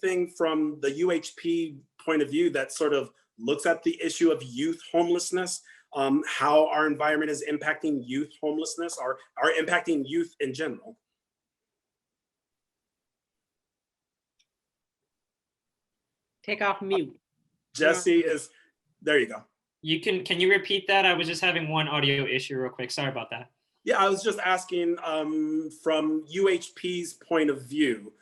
anything from the UHP point of view that sort of looks at the issue of youth homelessness, how our environment is impacting youth homelessness, or impacting youth in general? Take off mute. Jesse is, there you go. Can you repeat that? I was just having one audio issue real quick. Sorry about that. Yeah, I was just asking from UHP's point of view,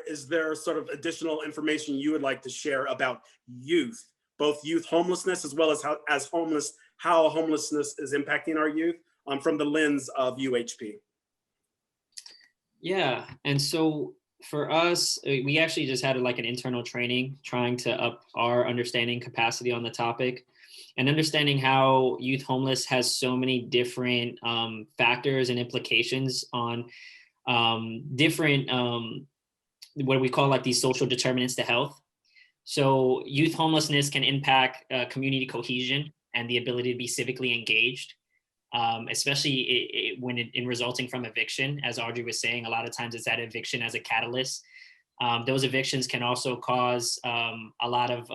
is there sort of additional information you would like to share about youth, both youth homelessness as well as how homelessness is impacting our youth from the lens of UHP? Yeah, and so for us, we actually just had like an internal training trying to up our understanding capacity on the topic, and understanding how youth homeless has so many different factors and implications on different what we call like these social determinants to health. So youth homelessness can impact community cohesion and the ability to be civically engaged, especially when in resulting from eviction. As Audrey was saying, a lot of times it's that eviction as a catalyst. Those evictions can also cause a lot of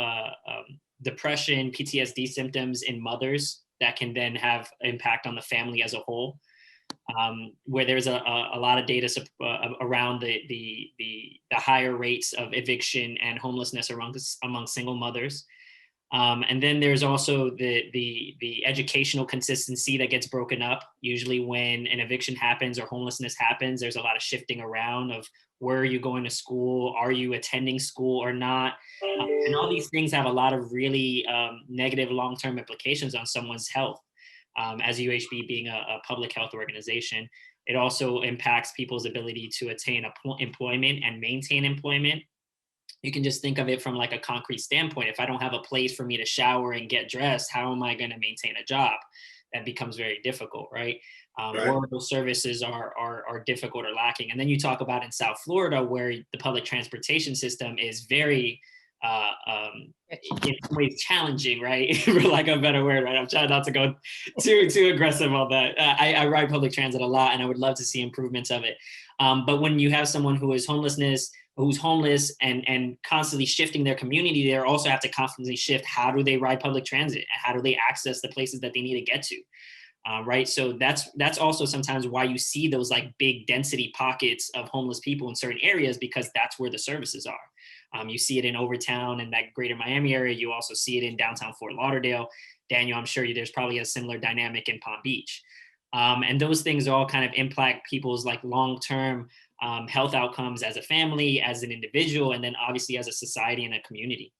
depression, PTSD symptoms in mothers that can then have impact on the family as a whole. Where there's a lot of data around the higher rates of eviction and homelessness among single mothers. And then there's also the educational consistency that gets broken up. Usually when an eviction happens or homelessness happens, there's a lot of shifting around of where are you going to school? Are you attending school or not? And all these things have a lot of really negative long-term implications on someone's health. As UHB being a public health organization, it also impacts people's ability to attain employment and maintain employment. You can just think of it from like a concrete standpoint. If I don't have a place for me to shower and get dressed, how am I going to maintain a job? That becomes very difficult, right? Right. Or those services are difficult or lacking. And then you talk about in South Florida, where the public transportation system is very it's always challenging, right? For lack of a better word, right? I'm trying not to go too aggressive on that. I ride public transit a lot, and I would love to see improvements of it. But when you have someone who's homeless and constantly shifting their community, they also have to constantly shift how do they ride public transit, how do they access the places that they need to get to. Right. So that's also sometimes why you see those like big density pockets of homeless people in certain areas, because that's where the services are. You see it in Overtown and that greater Miami area. You also see it in downtown Fort Lauderdale. Daniel, I'm sure there's probably a similar dynamic in Palm Beach. And those things all kind of impact people's like long-term health outcomes as a family, as an individual, and then obviously as a society and a community.